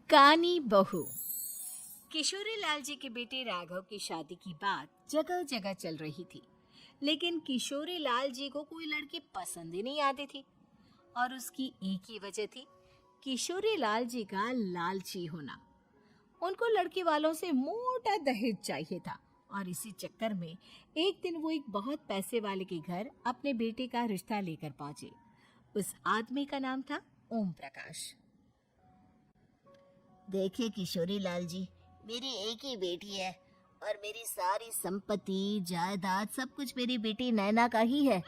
कानी बहू। किशोरी लाल जी के बेटे राघव की शादी की बात जगह जगह चल रही थी, लेकिन किशोरी लाल जी को कोई लड़की पसंद ही नहीं आती थी। और उसकी एक ही वजह थी, किशोरी लाल जी का लालची होना। उनको लड़की वालों से मोटा दहेज चाहिए था और इसी चक्कर में एक दिन वो एक बहुत पैसे वाले के घर अपने बेटे का रिश्ता लेकर पहुंचे। उस आदमी का नाम था ओम प्रकाश। देखिए किशोरी लाल जी, मेरी एक ही बेटी है और मेरी सारी संपत्ति जायदाद सब कुछ मेरी बेटी नैना का ही है।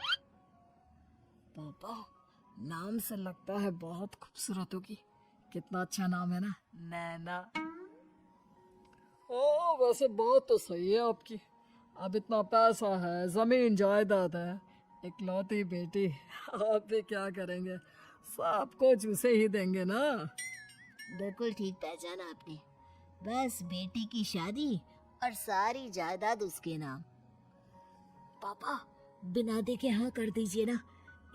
पापा, नाम से लगता है बहुत खूबसूरत होगी। कितना अच्छा नाम है ना, नैना। ओ, वैसे बात तो सही है आपकी। अब इतना पैसा है, जमीन जायदाद है, इकलौती बेटी, आप भी क्या करेंगे? सब कुछ उसे ही देंगे ना। बिल्कुल ठीक पहचाना आपने। बस बेटी की शादी और सारी जायदाद उसके नाम। पापा, बिना देखे हाँ कर दीजिए ना।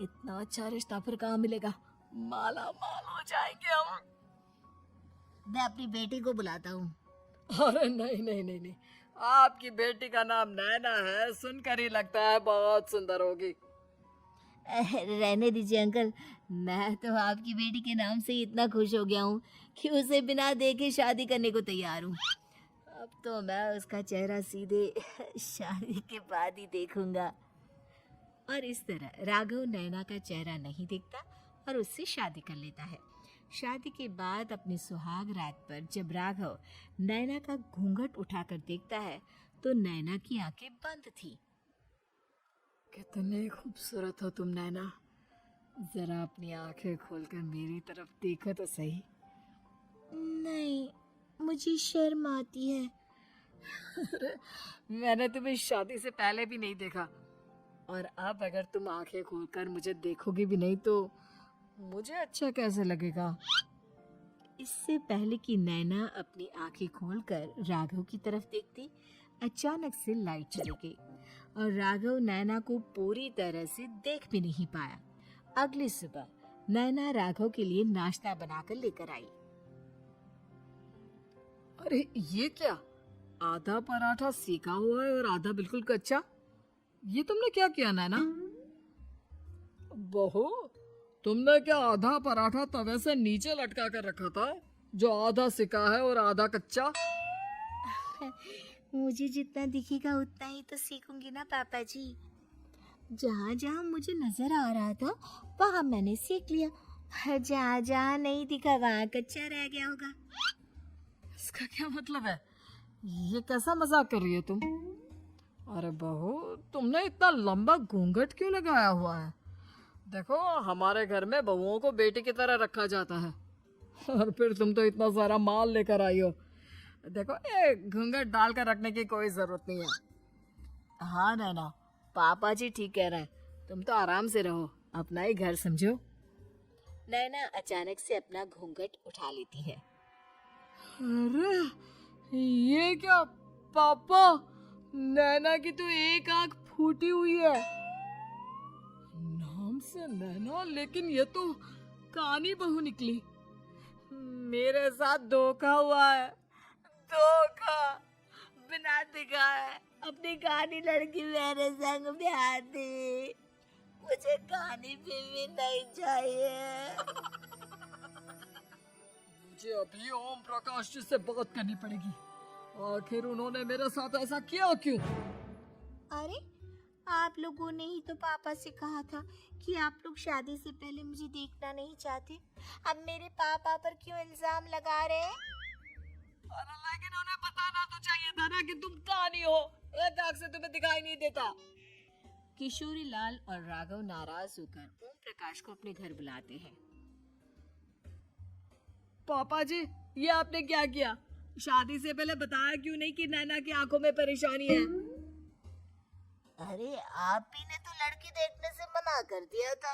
इतना अच्छा रिश्ता फिर कहाँ मिलेगा? माला माल हो जाएंगे हम। मैं अपनी बेटी को बुलाता हूँ। अरे नहीं नहीं नहीं नहीं, आपकी बेटी का नाम नैना है, सुनकर ही लगता है बहुत सुंदर होगी। रहने दीजिए अंकल, मैं तो आपकी बेटी के नाम से ही इतना खुश हो गया हूँ कि उसे बिना देखे शादी करने को तैयार हूँ। अब तो मैं उसका चेहरा सीधे शादी के बाद ही देखूंगा। और इस तरह राघव नैना का चेहरा नहीं देखता और उससे शादी कर लेता है। शादी के बाद अपनी सुहाग रात पर जब राघव नैना का घूंघट उठाकर देखता है तो नैना की आंखें बंद थी। कितनी खूबसूरत हो तुम नैना, जरा अपनी आंखें खोलकर मेरी तरफ देखो तो सही। नहीं, मुझे शर्म आती है। अरे, मैंने तुम्हें शादी से पहले भी नहीं देखा, और अब अगर तुम आंखें खोलकर मुझे देखोगी भी नहीं तो मुझे अच्छा कैसे लगेगा? इससे पहले कि नैना अपनी आंखें खोलकर राघव की तरफ देखती, अचानक से लाइट चली गई और राघव नैना को पूरी तरह से देख भी नहीं पाया। अगली सुबह नैना राघव के लिए नाश्ता बनाकर लेकर आई। अरे ये क्या, आधा पराठा सेका हुआ है और आधा बिल्कुल कच्चा। ये तुमने क्या किया नैना? बहू, तुमने क्या आधा पराठा तवे से नीचे लटका कर रखा था, जो आधा सिका है और आधा कच्चा? मुझे जितना दिखेगा उतना ही तो सीखूंगी ना पापा जी। जहाँ जहाँ मुझे नजर आ रहा था वहाँ मैंने सीख लिया, जहाँ जहाँ नहीं दिखा वहाँ कच्चा रह गया होगा। इसका क्या मतलब है? ये कैसा मजाक कर रही है तुम? अरे बहू, तुमने इतना लंबा घूंघट क्यों लगाया हुआ है? देखो, हमारे घर में बहुओं को बेटी की तरह रखा जाता है, और फिर तुम तो इतना सारा माल लेकर आई हो। देखो, ये घूंघट डाल कर रखने की कोई जरूरत नहीं है। हाँ नैना, पापा जी ठीक कह रहे हैं, तुम तो आराम से रहो, अपना ही घर समझो। नैना अचानक से अपना घूंघट उठा लेती है। अरे ये क्या पापा, नैना की तो एक आंख फूटी हुई है। नाम से नैना, लेकिन ये तो कानी बहू निकली। मेरे साथ धोखा हुआ है, धोखा। बिना दिखाए अपनी कहानी लड़की मेरे संग ब्याह दी। मुझे कहानी भी नहीं चाहिए। मुझे अभी ओम प्रकाश जी से बात करनी पड़ेगी। आखिर उन्होंने मेरे साथ ऐसा किया क्यों? अरे, आप लोगों ने ही तो पापा से कहा था कि आप लोग शादी से पहले मुझे देखना नहीं चाहते। अब मेरे पापा पर क्यों इल्जाम लगा रहे हैं? अरे लेकिन उन्हें बताना तो चाहिए था ना कि तुम कहानी हो, एक आंख से तुम्हें दिखाई नहीं देता। किशोरी लाल और राघव नाराज होकर ओम प्रकाश को अपने घर बुलाते हैं। पापा जी, ये आपने क्या किया? शादी से पहले बताया क्यों नहीं कि नैना की आंखों में परेशानी है? अरे, आप ही ने तो लड़की देखने से मना कर दिया था।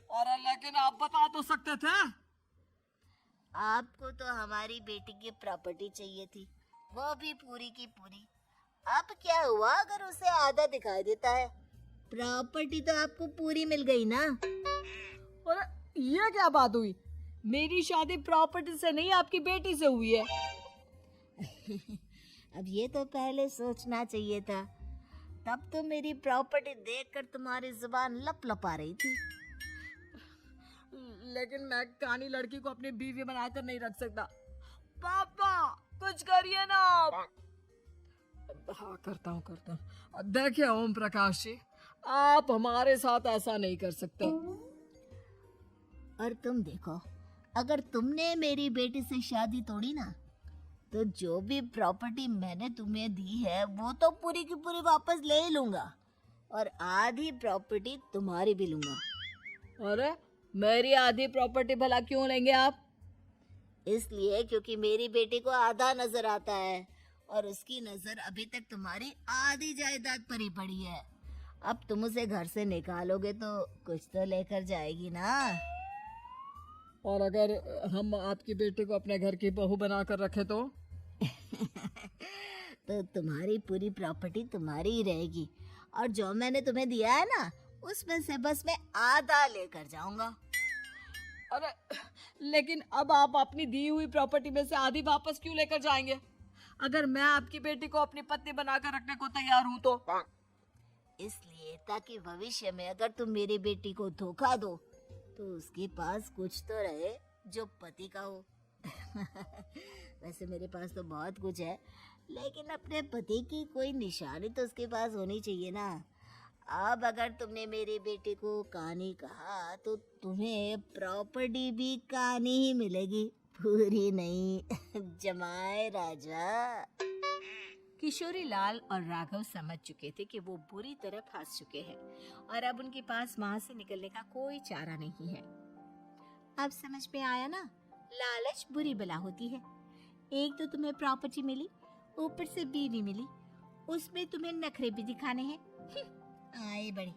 अरे लेकिन आप बता तो सकते थे। आपको तो हमारी बेटी की प्रॉपर्टी चाहिए थी, वो भी पूरी की पूरी। अब क्या हुआ अगर उसे आधा दिखाई देता है? प्रॉपर्टी तो आपको पूरी मिल गई ना। अरे ये क्या बात हुई? मेरी शादी प्रॉपर्टी से नहीं आपकी बेटी से हुई है। अब ये तो पहले सोचना चाहिए था। तब तो मेरी प्रॉपर्टी देखकर तुम्हारी जुबान लप लपा रही थी। लेकिन मैं कानी लड़की को अपनी बीवी बनाकर नहीं रख सकता। पापा कुछ करिए ना आप। हाँ करता हूँ। देखिए ओम प्रकाश जी, आप हमारे साथ ऐसा नहीं कर सकते। और तुम देखो, अगर तुमने मेरी बेटी से शादी तोड़ी ना, तो जो भी प्रॉपर्टी मैंने तुम्हें दी है वो तो पूरी की पूरी वापस ले ही लूंगा, और आधी प्रॉपर्टी तुम्हारी भी लूंगा। अरे मेरी आधी प्रॉपर्टी भला क्यों लेंगे आप? इसलिए क्योंकि मेरी बेटी को आधा नजर आता है और उसकी नजर अभी तक तुम्हारी आधी जायदाद पर ही पड़ी है। अब तुम उसे घर से निकालोगे तो कुछ तो लेकर जाएगी ना। और अगर हम आपकी बेटी को अपने घर की बहू बनाकर रखे तो? तो तुम्हारी पूरी प्रॉपर्टी तुम्हारी ही रहेगी, और जो मैंने तुम्हें दिया है ना, उसमें से बस मैं आधा लेकर जाऊंगा। अरे लेकिन अब आप अपनी दी हुई प्रॉपर्टी में से आधी वापस क्यों लेकर जाएंगे? अगर मैं आपकी बेटी को अपनी पत्नी बनाकर रखने को तैयार हूँ तो? इसलिए ताकि भविष्य में अगर तुम मेरी बेटी को धोखा दो तो उसके पास कुछ तो रहे जो पति का हो। वैसे मेरे पास तो बहुत कुछ है, लेकिन अपने पति की कोई निशानी तो उसके पास होनी चाहिए ना। अब अगर तुमने मेरी बेटी को कानी कहा तो तुम्हें प्रॉपर्टी भी कानी ही मिलेगी, पूरी नहीं। जमाए राजा। किशोरी लाल और राघव समझ चुके थे कि वो बुरी तरह फंस चुके हैं और अब उनके पास वहां से निकलने का कोई चारा नहीं है। अब समझ में आया ना, लालच बुरी बला होती है। एक तो तुम्हें प्रॉपर्टी मिली, ऊपर से बीवी मिली, उसमें तुम्हें नखरे भी दिखाने हैं। आए बड़ी,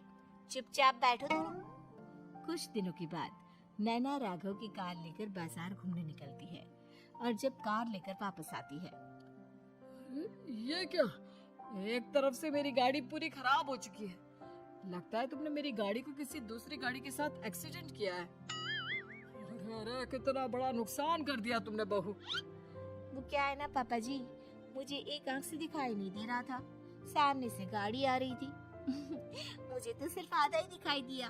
चुपचाप बैठो दोनों। कुछ दिनों के बाद नैना राघव की कार लेकर बाजार घूमने निकलती है और जब कार लेकर वापस आती है, ये क्या? एक तरफ से मेरी गाड़ी पूरी खराब हो चुकी है। लगता है तुमने मेरी गाड़ी को किसी दूसरी गाड़ी के साथ एक्सीडेंट किया है। अरे कितना बड़ा नुकसान कर दिया तुमने बहू। वो क्या है ना पापा जी, मुझे एक आंख से दिखाई नहीं दे रहा था, सामने से गाड़ी आ रही थी। मुझे तो सिर्फ आधा ही दिखाई दिया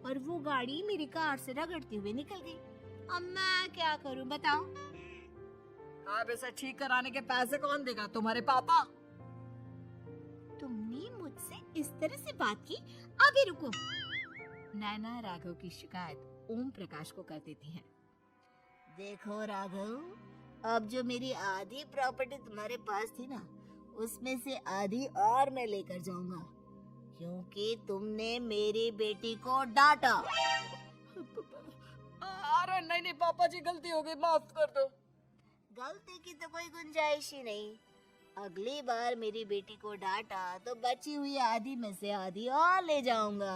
और वो गाड़ी मेरी कार से रगड़ते हुए निकल गई। अब मैं क्या करूं बताओ? अब इसे ठीक कराने के पैसे कौन देगा? तुम्हारे पापा। तुमने मुझसे इस तरह से बात की? अभी रुको। नैना राघव की शिकायत ओम प्रकाश को कर देती है। देखो राघव, अब जो मेरी आधी प्रॉपर्टी तुम्हारे पास थी ना, उसमें से आधी और मैं लेकर जाऊंगा, क्योंकि तुमने मेरी बेटी को डांटा। अरे नहीं पापा जी, गलती हो गई, माफ कर दो। गलती की तो कोई गुंजाइश ही नहीं। अगली बार मेरी बेटी को डांटा तो बची हुई आधी में से आधी और ले जाऊंगा।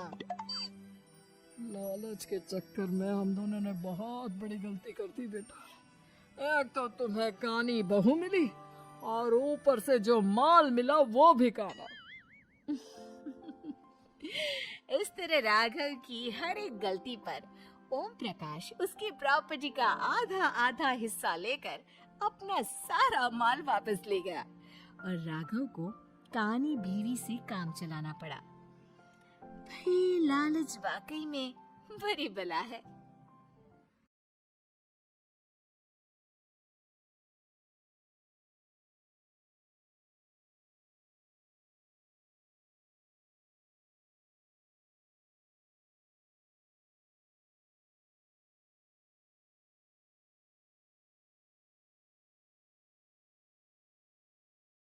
लालच के चक्कर में हम दोनों ने बहुत बड़ी गलती कर दी बेटा। एक तो तुम्हें कानी बहू मिली और ऊपर से जो माल मिला वो भी काना। इस तरह राघव की हर एक गलती पर ओम प्रकाश उसकी प्रॉपर्टी का आधा आधा हिस्सा लेकर अपना सारा माल वापस ले गया और राघव को कानी बीवी से काम चलाना पड़ा। भाई लालच वाकई में बुरी बला है।